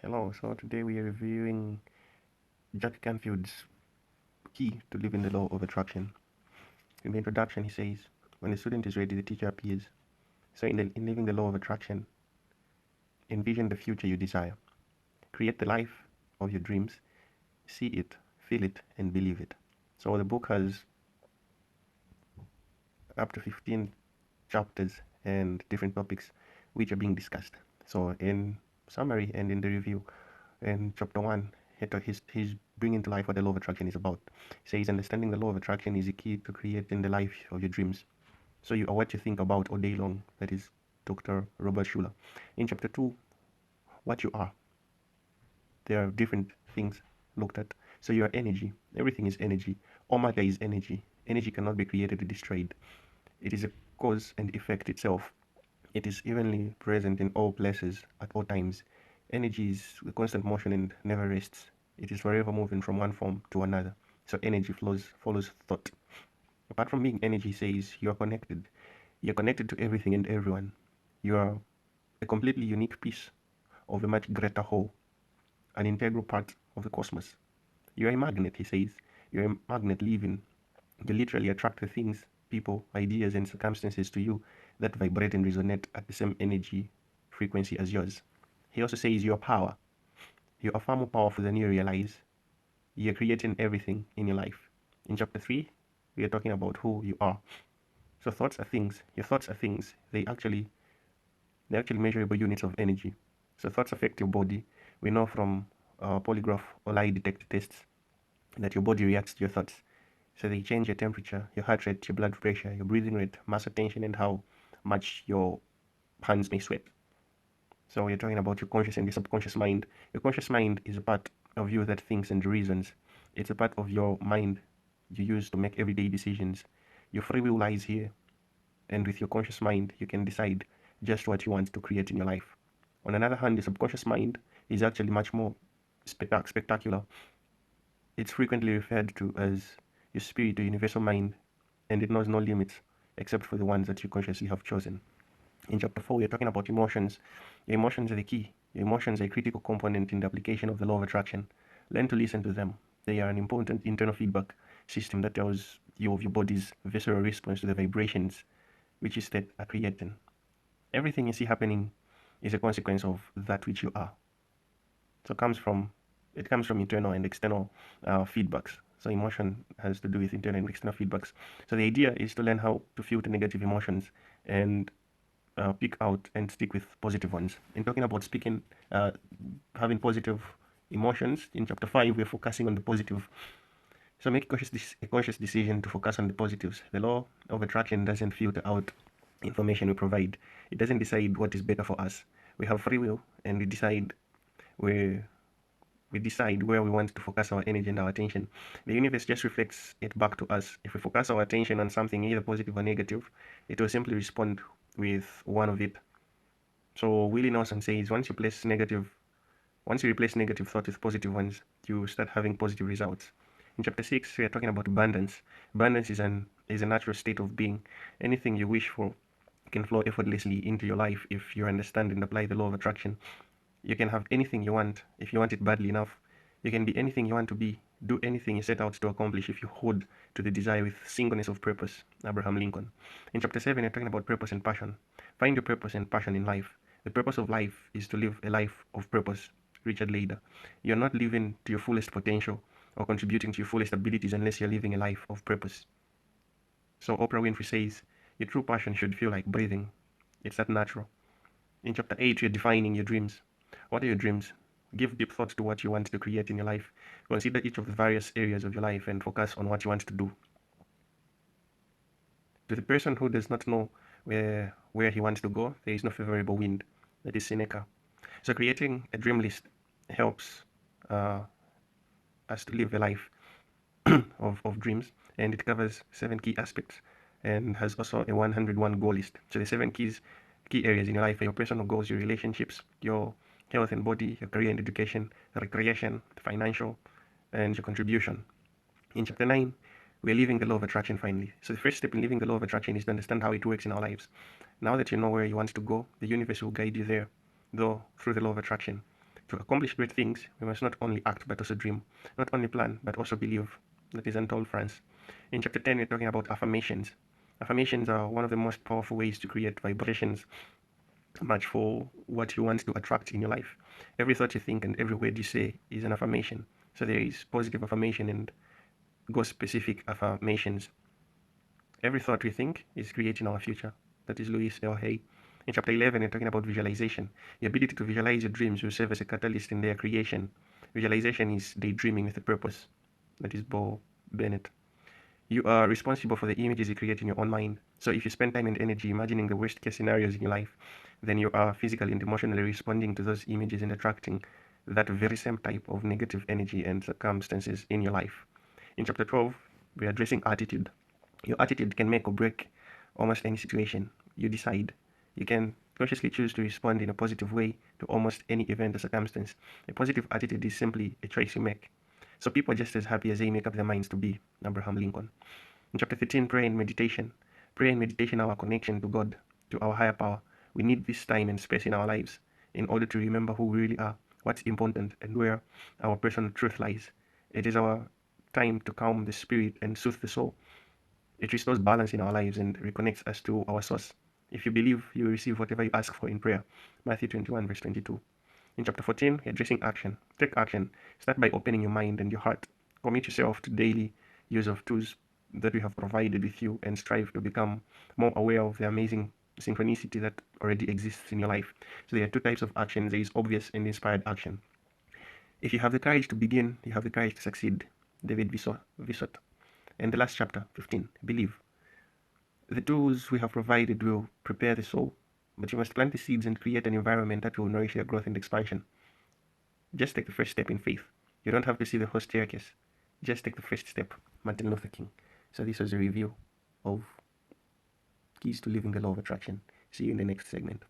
Hello, so today we are reviewing Jack Canfield's Key to Living the Law of Attraction. In the introduction, he says, when the student is ready, the teacher appears. So, in Living the Law of Attraction, envision the future you desire. Create the life of your dreams. See it, feel it, and believe it. So, the book has up to 15 chapters and different topics which are being discussed. So, in summary and in the review, in chapter 1, he's bringing to life what the law of attraction is about. He says understanding the law of attraction is the key to creating the life of your dreams. So you are what you think about all day long. That is Dr. Robert Schuller. In chapter 2, what you are. There are different things looked at. So your energy. Everything is energy. All matter is energy. Energy cannot be created or destroyed. It is a cause and effect itself. It is evenly present in all places at all times. Energy is a constant motion and never rests. It is forever moving from one form to another. So energy follows thought. Apart from being energy, says you are connected. You're connected to everything and everyone. You are a completely unique piece of a much greater whole, an integral part of the cosmos. You're a magnet, he says. You're a magnet living. You literally attract the things, people, ideas, and circumstances to you that vibrate and resonate at the same energy frequency as yours. He also says your power. You are far more powerful than you realize. You're creating everything in your life. In chapter 3, we are talking about who you are. So thoughts are things. Your thoughts are things. They're actually measurable units of energy. So thoughts affect your body. We know from polygraph or lie detector tests that your body reacts to your thoughts. So they change your temperature, your heart rate, your blood pressure, your breathing rate, muscle tension, and how much your hands may sweat. So we're talking about your conscious and your subconscious mind. Your conscious mind is a part of you that thinks and reasons. It's a part of your mind you use to make everyday decisions. Your free will lies here, and with your conscious mind, you can decide just what you want to create in your life. On another hand, the subconscious mind is actually much more spectacular. It's frequently referred to as your spirit or universal mind, and it knows no limits except for the ones that you consciously have chosen. In chapter 4, we're talking about emotions. Your emotions are the key. Your emotions are a critical component in the application of the law of attraction. Learn to listen to them. They are an important internal feedback system that tells you of your body's visceral response to the vibrations which you state are creating. Everything you see happening is a consequence of that which you are. So it comes from internal and external feedbacks. So emotion has to do with internal and external feedbacks. So the idea is to learn how to filter negative emotions and pick out and stick with positive ones. In talking about having positive emotions, in chapter 5, we're focusing on the positive. So make a conscious decision to focus on the positives. The law of attraction doesn't filter out information we provide. It doesn't decide what is better for us. We have free will, and where we decide where we want to focus our energy and our attention. The universe just reflects it back to us. If we focus our attention on something either positive or negative, it will simply respond with one of it. So Willie Nelson says once you replace negative thoughts with positive ones, you start having positive results. In chapter 6, we are talking about abundance. Abundance is a natural state of being. Anything you wish for can flow effortlessly into your life if you understand and apply the law of attraction. You can have anything you want if you want it badly enough. You can be anything you want to be, do anything you set out to accomplish if you hold to the desire with singleness of purpose. Abraham Lincoln. In chapter 7, we're talking about purpose and passion. Find your purpose and passion in life. The purpose of life is to live a life of purpose. Richard Leider. You're not living to your fullest potential or contributing to your fullest abilities unless you're living a life of purpose. So Oprah Winfrey says, your true passion should feel like breathing. It's that natural. In chapter 8, you're defining your dreams. What are your dreams? Give deep thought to what you want to create in your life. Consider each of the various areas of your life and focus on what you want to do. To the person who does not know where he wants to go, there is no favorable wind. That is Seneca. So creating a dream list helps uh, us to live a life of dreams, and it covers 7 key aspects and has also a 101 goal list. So the key areas in your life are your personal goals, your relationships, your health and body, your career and education, recreation, financial, and your contribution. In chapter 9, we're living the law of attraction finally. So the first step in living the law of attraction is to understand how it works in our lives. Now that you know where you want to go, the universe will guide you there, though through the law of attraction. To accomplish great things, we must not only act but also dream, not only plan but also believe. That is Untold France. In chapter 10, we're talking about affirmations. Affirmations are one of the most powerful ways to create vibrations match for what you want to attract in your life. Every thought you think and every word you say is an affirmation. So there is positive affirmation and goal specific affirmations. Every thought we think is creating our future. That is Louis L. Hay. In chapter 11, we're talking about visualization. The ability to visualize your dreams will serve as a catalyst in their creation. Visualization is daydreaming with a purpose. That is Bo Bennett. You are responsible for the images you create in your own mind. So if you spend time and energy imagining the worst case scenarios in your life, then you are physically and emotionally responding to those images and attracting that very same type of negative energy and circumstances in your life. In chapter 12, we are addressing attitude. Your attitude can make or break almost any situation. You decide. You can consciously choose to respond in a positive way to almost any event or circumstance. A positive attitude is simply a choice you make. So people are just as happy as they make up their minds to be. Abraham Lincoln. In chapter 13, prayer and meditation. Prayer and meditation are our connection to God, to our higher power. We need this time and space in our lives in order to remember who we really are, what's important, and where our personal truth lies. It is our time to calm the spirit and soothe the soul. It restores balance in our lives and reconnects us to our source. If you believe, you will receive whatever you ask for in prayer. Matthew 21, verse 22. In chapter 14, addressing action. Take action. Start by opening your mind and your heart. Commit yourself to daily use of tools that we have provided with you and strive to become more aware of the amazing synchronicity that already exists in your life. So there are two types of action. There is obvious and inspired action. If you have the courage to begin, you have the courage to succeed. David Vissot. And the last chapter, 15, believe. The tools we have provided will prepare the soul, but you must plant the seeds and create an environment that will nourish your growth and expansion. Just take the first step in faith. You don't have to see the whole staircase. Just take the first step. Martin Luther King. So this was a review of Keys to Living the Law of Attraction. See you in the next segment.